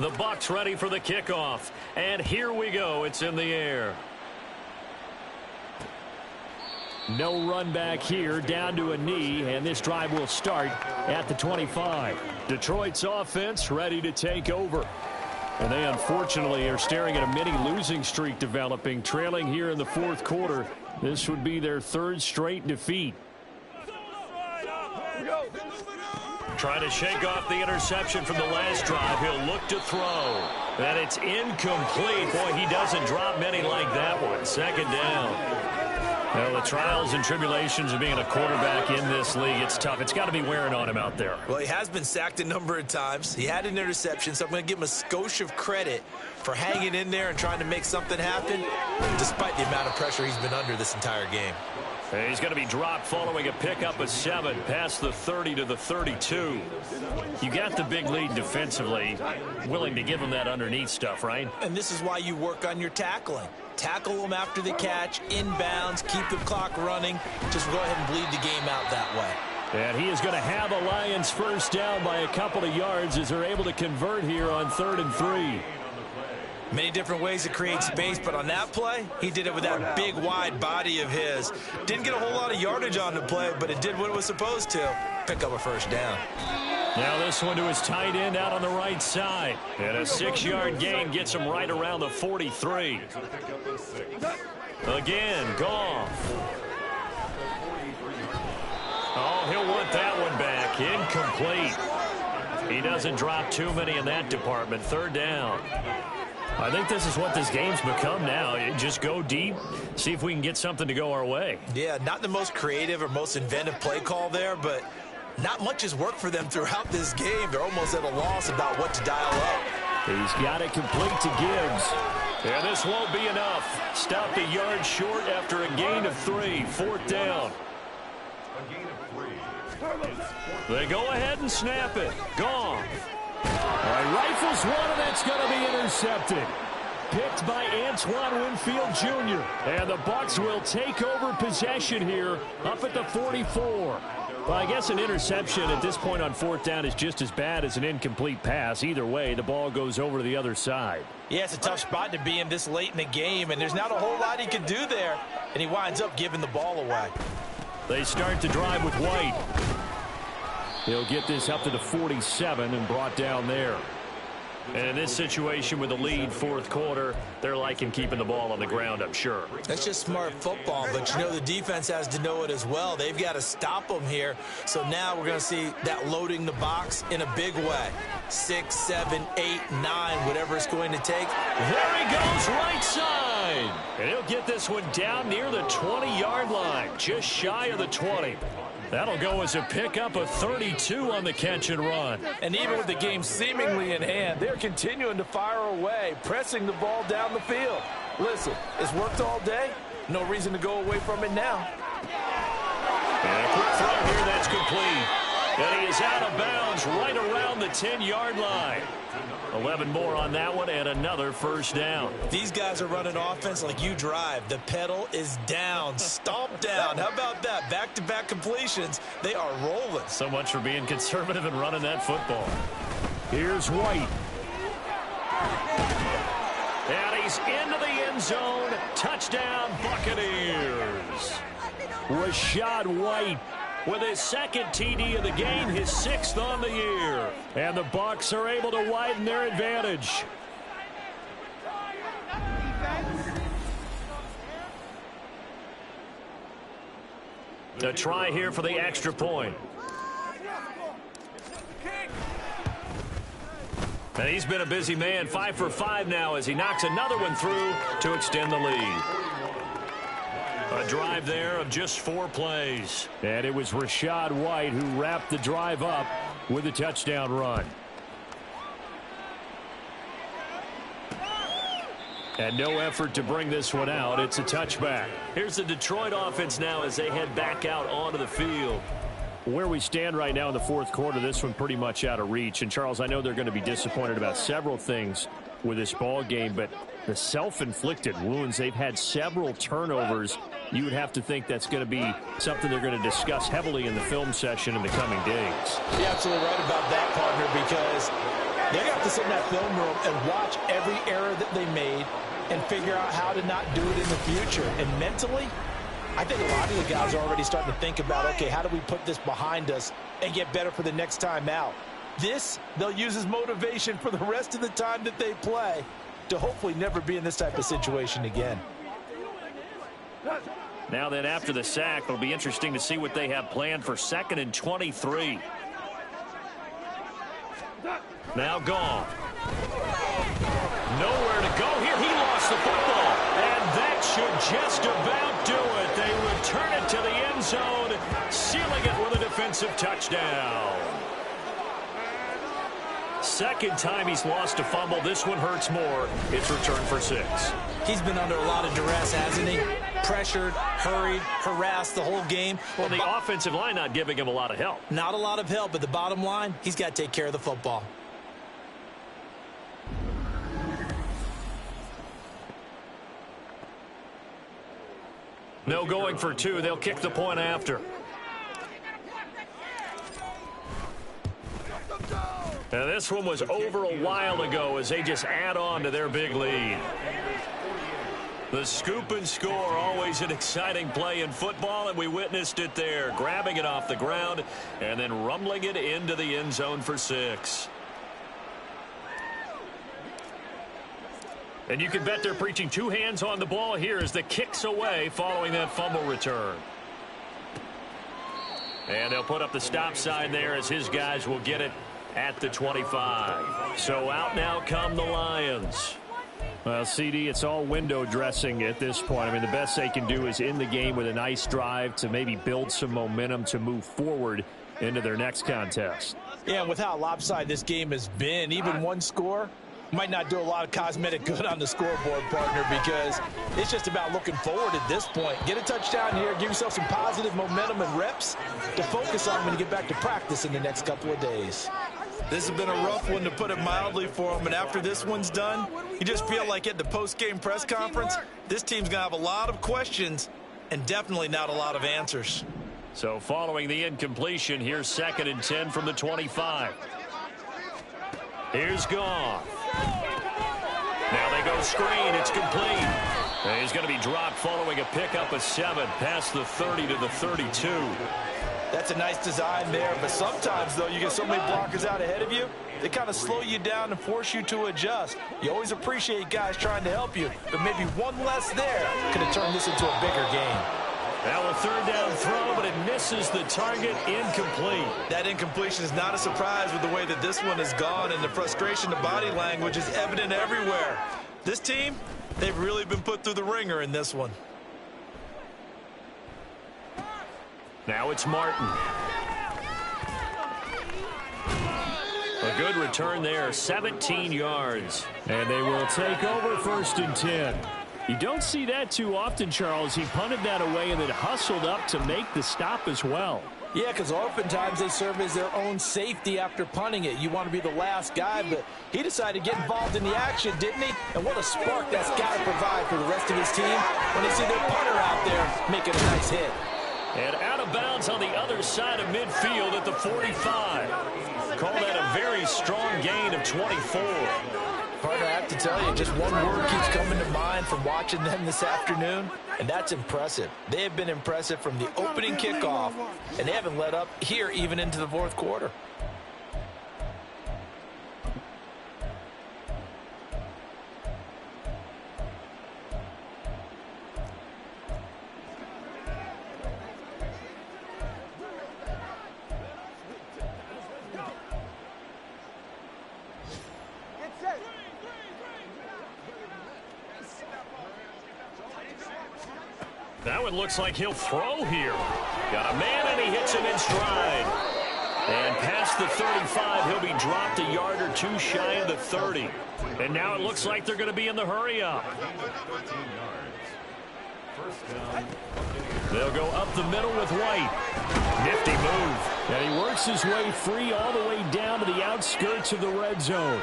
The Bucs ready for the kickoff. And here we go. It's in the air. No run back here, down to a knee, and this drive will start at the 25. Detroit's offense ready to take over. And they unfortunately are staring at a mini losing streak developing, trailing here in the fourth quarter. This would be their third straight defeat. Trying to shake off the interception from the last drive. He'll look to throw. And it's incomplete. Boy, he doesn't drop many like that one. Second down. Well, the trials and tribulations of being a quarterback in this league, it's tough. It's got to be wearing on him out there. Well, he has been sacked a number of times. He had an interception, so I'm going to give him a skosh of credit for hanging in there and trying to make something happen, despite the amount of pressure he's been under this entire game. And he's going to be dropped following a pickup of 7 past the 30 to the 32. You got the big lead defensively, willing to give him that underneath stuff, right? And this is why you work on your tackling. Tackle them after the catch, inbounds, keep the clock running. Just go ahead and bleed the game out that way. And he is going to have a Lions first down by a couple of yards as they're able to convert here on 3rd and 3. Many different ways to create space, but on that play, he did it with that big, wide body of his. Didn't get a whole lot of yardage on the play, but it did what it was supposed to. Pick up a first down. Now this one to his tight end out on the right side. And a 6-yard gain gets him right around the 43. Again, Goff. Oh, he'll want that one back. Incomplete. He doesn't drop too many in that department. 3rd down. I think this is what this game's become now. Just go deep, see if we can get something to go our way. Yeah, not the most creative or most inventive play call there, but not much has worked for them throughout this game. They're almost at a loss about what to dial up. He's got it complete to Gibbs. And this won't be enough. Stopped a yard short after a gain of 3. 4th down. They go ahead and snap it. Gone. Rifles one, and that's going to be intercepted. Picked by Antoine Winfield Jr. And the Bucs will take over possession here up at the 44. Well, I guess an interception at this point on 4th down is just as bad as an incomplete pass. Either way, the ball goes over to the other side. Yeah, it's a tough spot to be in this late in the game, and there's not a whole lot he can do there, and he winds up giving the ball away. They start to drive with White. He'll get this up to the 47 and brought down there. And in this situation with the lead, 4th quarter, they're liking keeping the ball on the ground, I'm sure. That's just smart football, but you know the defense has to know it as well. They've got to stop them here. So now we're going to see that loading the box in a big way. 6, 7, 8, 9, whatever it's going to take. There he goes, right side. And he'll get this one down near the 20-yard line, just shy of the 20. That'll go as a pickup of 32 on the catch and run. And even with the game seemingly in hand, they're continuing to fire away, pressing the ball down the field. Listen, it's worked all day. No reason to go away from it now. And a quick throw here, that's complete. And he is out of bounds right around the 10-yard line. 11 more on that one and another first down. These guys are running offense like you drive. The pedal is down, stomp down. How about that? Back-to-back completions. They are rolling. So much for being conservative and running that football. Here's White. And he's into the end zone. Touchdown, Buccaneers. Rachaad White with his 2nd TD of the game, his 6th on the year. And the Bucs are able to widen their advantage. A try here for the extra point. And he's been a busy man, 5 for 5 now as he knocks another one through to extend the lead. A drive there of just 4 plays. And it was Rachaad White who wrapped the drive up with a touchdown run. And no effort to bring this one out. It's a touchback. Here's the Detroit offense now as they head back out onto the field. Where we stand right now in the 4th quarter, this one pretty much out of reach. And, Charles, I know they're going to be disappointed about several things with this ball game, but the self-inflicted wounds, they've had several turnovers you would have to think that's going to be something they're going to discuss heavily in the film session in the coming days. You're absolutely right about that, partner, because they're going to have to sit in that film room and watch every error that they made and figure out how to not do it in the future. And mentally, I think a lot of the guys are already starting to think about, okay, how do we put this behind us and get better for the next time out? This, they'll use as motivation for the rest of the time that they play to hopefully never be in this type of situation again. Now then, after the sack, it'll be interesting to see what they have planned for 2nd and 23. Now gone. Nowhere to go here. He lost the football. And that should just about do it. They return it to the end zone, sealing it with a defensive touchdown. Second time he's lost a fumble. This one hurts more. It's returned for 6. He's been under a lot of duress, hasn't he? Pressured, hurried, harassed the whole game. Well, the offensive line not giving him a lot of help. Not a lot of help, but the bottom line, he's got to take care of the football. No going for 2. They'll kick the point after. Now this one was over a while ago as they just add on to their big lead. The scoop and score, always an exciting play in football, and we witnessed it there, grabbing it off the ground and then rumbling it into the end zone for 6. And you can bet they're preaching 2 hands on the ball here as the kick's away following that fumble return. And they'll put up the stop sign there as his guys will get it at the 25. So out now come the Lions. Well, CD, it's all window dressing at this point. I mean, the best they can do is in the game with a nice drive to maybe build some momentum to move forward into their next contest. Yeah, and with how lopsided this game has been, even one score might not do a lot of cosmetic good on the scoreboard, partner, because it's just about looking forward at this point. Get a touchdown here, give yourself some positive momentum and reps to focus on when you get back to practice in the next couple of days. This has been a rough one, to put it mildly, for him. And after this one's done, you just feel like at the post-game press conference, this team's going to have a lot of questions and definitely not a lot of answers. So following the incompletion, here's 2nd and 10 from the 25. Here's Goff. Now they go screen. It's complete. And he's going to be dropped following a pickup of 7 past the 30 to the 32. That's a nice design there, but sometimes, though, you get so many blockers out ahead of you, they kind of slow you down and force you to adjust. You always appreciate guys trying to help you, but maybe one less there could have turned this into a bigger game. Now a 3rd down throw, but it misses the target, incomplete. That incompletion is not a surprise with the way that this one has gone, and the frustration of body language is evident everywhere. This team, they've really been put through the ringer in this one. Now it's Martin. A good return there, 17 yards. And they will take over 1st and 10. You don't see that too often, Charles. He punted that away and then hustled up to make the stop as well. Yeah, because oftentimes they serve as their own safety after punting it. You want to be the last guy, but he decided to get involved in the action, didn't he? And what a spark that's got to provide for the rest of his team when they see their punter out there making a nice hit. And out of bounds on the other side of midfield at the 45. Call that a very strong gain of 24. Partner, I have to tell you, just one word keeps coming to mind from watching them this afternoon, and that's impressive. They have been impressive from the opening kickoff, and they haven't let up here even into the 4th quarter. That one looks like he'll throw here. Got a man, and he hits him in stride. And past the 35, he'll be dropped a yard or 2 shy of the 30. And now it looks like they're going to be in the hurry-up. They'll go up the middle with White. Nifty move. And he works his way free all the way down to the outskirts of the red zone.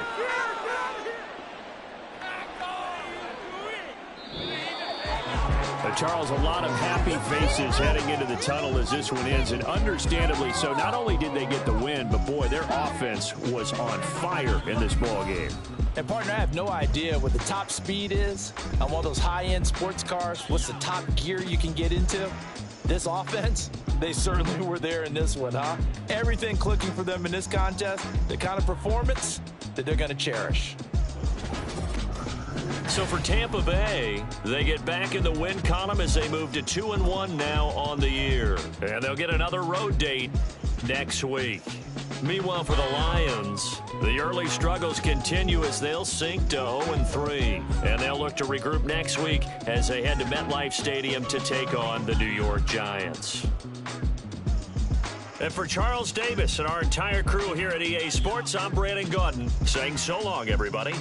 Charles, a lot of happy faces heading into the tunnel as this one ends, and understandably so. Not only did they get the win, but, boy, their offense was on fire in this ball game. And, partner, I have no idea what the top speed is on one of those high-end sports cars. What's the top gear you can get into? This offense, they certainly were there in this one, huh? Everything clicking for them in this contest, the kind of performance that they're going to cherish. So for Tampa Bay, they get back in the win column as they move to 2-1 now on the year. And they'll get another road date next week. Meanwhile, for the Lions, the early struggles continue as they'll sink to 0-3. And they'll look to regroup next week as they head to MetLife Stadium to take on the New York Giants. And for Charles Davis and our entire crew here at EA Sports, I'm Brandon Gaudin saying so long, everybody.